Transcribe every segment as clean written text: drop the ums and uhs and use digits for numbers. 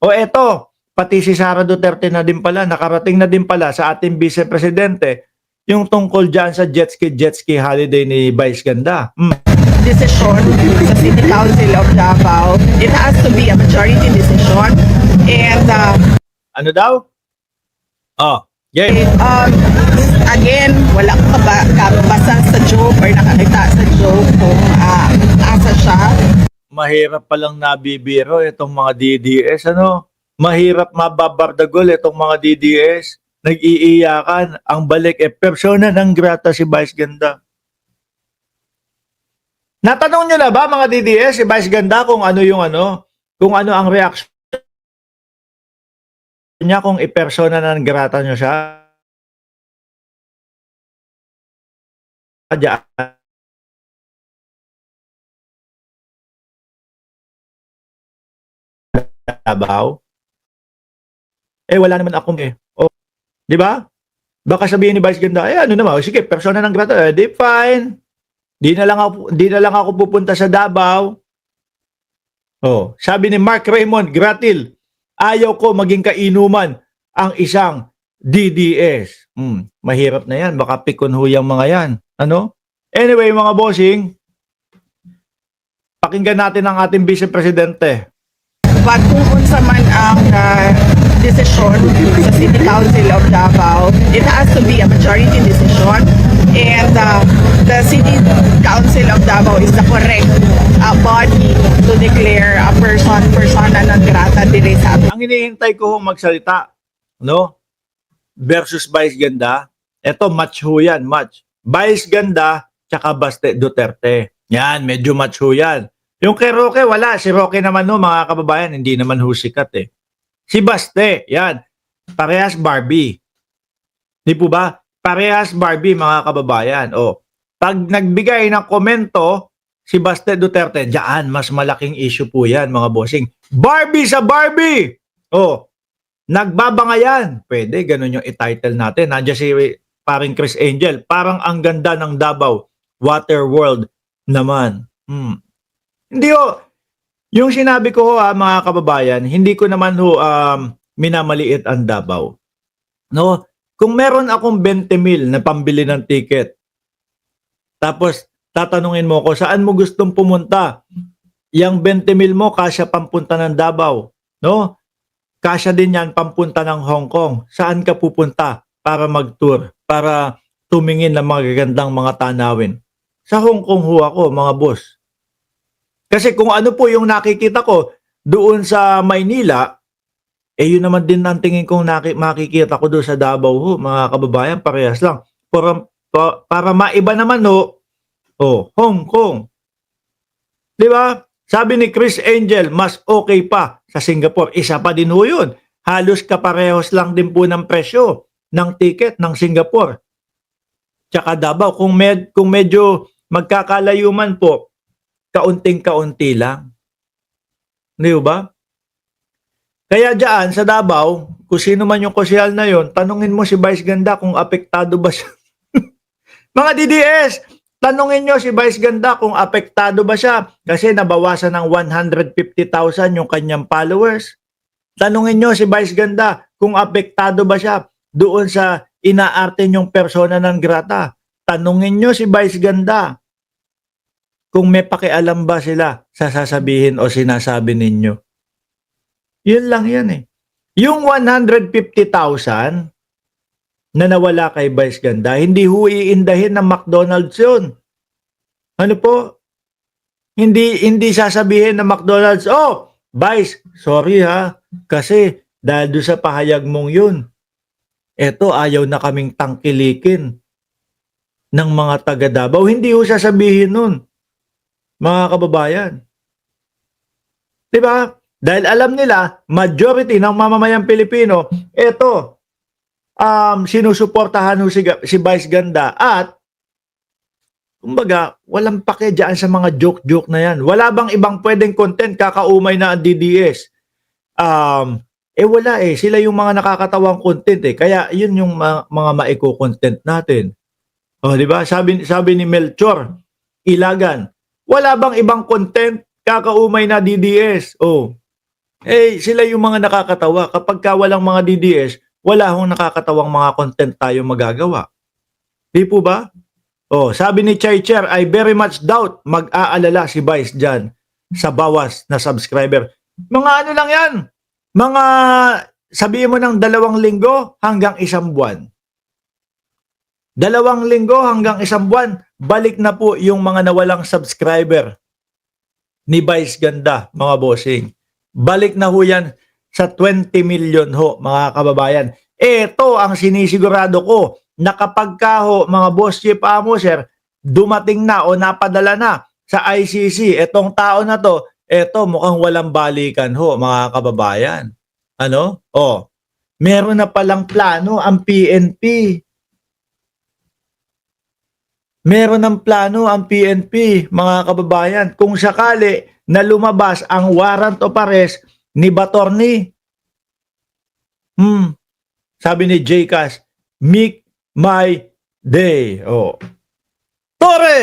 O eto, pati si Sara Duterte na din pala, nakarating na din pala sa ating Vice Presidente yung tungkol dyan sa jet ski holiday ni Vice Ganda. Decision sa City Council of Davao. It has to be a majority decision. And Ano daw? Oh, game. again, wala ka ba kabasa sa joke or nakakita sa joke kung asa siya. Mahirap palang nabibiro itong mga DDS, ano? Mahirap mababardagol itong mga DDS. Nag-iiyakan. Ang balik persona ng grata si Vice Ganda. Natanong nyo na ba mga DDS si Vice Ganda kung ano ang reaction niya kung i-persona ng grata nyo siya? Diyan. Davao. Wala naman akong di ba? Baka sabihin ni Vice Ganda, ano naman, sige, persona ng grata, di fine. Di na lang ako pupunta sa Davao. Oh, sabi ni Mark Raymond Gratil, ayaw ko maging kainuman ang isang DDS. Mahirap na yan, baka pikon huyang mga yan. Ano? Anyway, mga bossing, pakinggan natin ang ating Vice Presidente. But kung unsa man ang decision sa City Council of Davao, it has to be a majority decision. And the City Council of Davao is the correct body to declare a persona non grata dire sa atin. Ang hinihintay ko hong magsalita, no? Versus Vice Ganda. Ito, match ho yan, match. Vice Ganda, tsaka Baste Duterte. Yan, medyo match ho yan. Yung kay Roque, wala. Si Roque naman no, mga kababayan, hindi naman ho sikat eh. Si Baste, yan. Parehas Barbie. Di po ba? Parehas Barbie, mga kababayan. O, pag nagbigay ng komento, si Baste Duterte, diyan, mas malaking issue po yan, mga bossing. Barbie sa Barbie! O, nagbabangayan. Pwede, ganun yung i-title natin. Nandiyan si paring Chris Angel. Parang ang ganda ng Davao Water World naman. Hindi ho. Yung sinabi ko ho mga kababayan, hindi ko naman ho minamaliit ang Davao. No? Kung meron akong 20,000 na pambili ng ticket, tapos tatanungin mo ko, saan mo gustong pumunta? Yang 20,000 mo, kasya pampunta ng Davao. No? Kasya din yan pampunta ng Hong Kong. Saan ka pupunta para mag-tour? Para tumingin ng magagandang mga tanawin? Sa Hong Kong ho ako, mga boss. Kasi kung ano po yung nakikita ko doon sa Maynila, yun naman din ang tingin kong makikita ko doon sa Davao ho, mga kababayan, parehas lang. Para maiba naman ho, Hong Kong. Di ba? Sabi ni Chris Angel, mas okay pa sa Singapore. Isa pa din ho yun. Halos kaparehos lang din po ng presyo ng ticket ng Singapore. Tsaka Davao, kung medyo magkakalayo man po, kaunting-kaunti lang. Di ba? Kaya dyan sa Davao, kung sino man yung kusyal na yon, tanungin mo si Vice Ganda kung apektado ba siya. Mga DDS, tanungin nyo si Vice Ganda kung apektado ba siya kasi nabawasan ng 150,000 yung kanyang followers. Tanungin nyo si Vice Ganda kung apektado ba siya doon sa inaarte yung persona ng grata. Tanungin nyo si Vice Ganda kung may pakialam ba sila sa sasabihin o sinasabi ninyo. Yun lang yan eh. Yung 150,000 na nawala kay Vice Ganda, hindi ho iindahin ng McDonald's yun. Ano po? Hindi sasabihin ng McDonald's, Vice, sorry ha, kasi dahil doon sa pahayag mong yun, eto ayaw na kaming tangkilikin ng mga taga Davao. Hindi ho sasabihin nun. Mga kababayan. Diba? Dahil alam nila, majority ng mamamayang Pilipino, sinusuportahan si Vice Ganda at kumbaga, walang pake dyan sa mga joke-joke na yan. Wala bang ibang pwedeng content kakaumay na ang DDS? Wala eh. Sila yung mga nakakatawang content eh. Kaya yun yung mga maiko-content natin. Diba? Sabi ni Melchor Ilagan, wala bang ibang content kakaumay na DDS? Sila yung mga nakakatawa. Kapag ka walang mga DDS, wala hong nakakatawang mga content tayo magagawa. Di po ba? Sabi ni Chai Chair, I very much doubt mag-aalala si Vice dyan sa bawas na subscriber. Mga ano lang yan? Mga sabihin mo ng 2 linggo hanggang 1 buwan. 2 linggo hanggang 1 buwan, balik na po yung mga nawalang subscriber ni Vice Ganda, mga bossing. Balik na ho yan sa 20 million ho, mga kababayan. Ito ang sinisigurado ko na kapag ka ho, mga boss chief amo sir, dumating na o napadala na sa ICC, etong tao na to, eto mukhang walang balikan ho, mga kababayan. Ano? Meron na palang plano ang PNP. Meron ng plano ang PNP, mga kababayan, kung sakali na lumabas ang warrant of arrest ni Batorni. Sabi ni JCAS, make my day. Tore!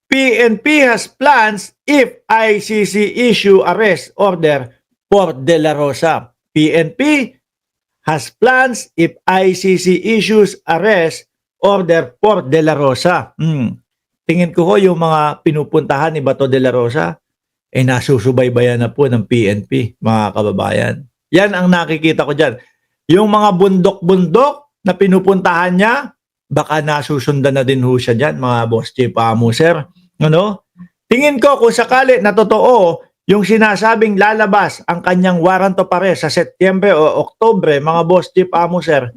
PNP has plans if ICC issue arrest order for De La Rosa. PNP has plans if ICC issues arrest order for De La Rosa. Tingin ko yung mga pinupuntahan ni Bato De La Rosa, nasusubaybayan na po ng PNP, mga kababayan. Yan ang nakikita ko dyan. Yung mga bundok-bundok na pinupuntahan niya, baka nasusundan na din ho siya dyan, mga boss chief amo sir. Ano? Tingin ko kung sakali na totoo yung sinasabing lalabas ang kanyang warrant of arrest sa Setyembre o Oktubre, mga boss chief amo sir,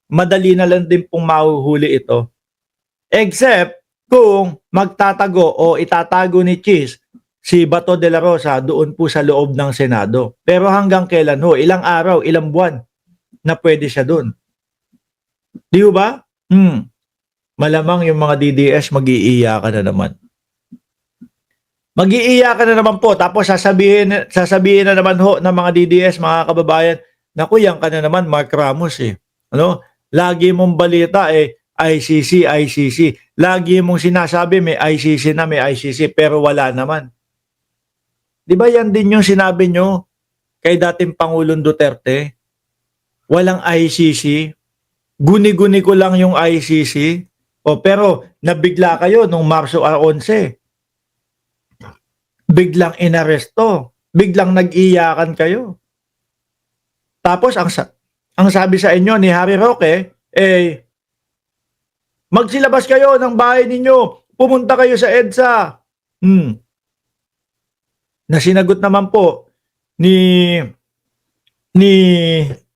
madali na lang din pong mahuhuli ito. Except kung magtatago o itatago ni Cheese si Bato de la Rosa doon po sa loob ng Senado. Pero hanggang kailan ho? Ilang araw, ilang buwan na pwede siya doon. Di ba? Malamang yung mga DDS mag-iiyakan na naman. Mag-iiyakan na naman po. Tapos sasabihin na naman ho ng mga DDS, mga kababayan, naku, yan ka na naman, Mark Ramos Ano? Lagi mong balita ICC, ICC. Lagi mong sinasabi may ICC na, may ICC, pero wala naman. Di ba yan din yung sinabi nyo kay dating Pangulong Duterte? Walang ICC. Guni-guni ko lang yung ICC. Pero nabigla kayo nung Marso 11. Biglang inaresto. Biglang nag-iyakan kayo. Tapos ang sabi sa inyo ni Harry Roque, magsilabas kayo ng bahay ninyo, pumunta kayo sa EDSA. Na sinagot naman po ni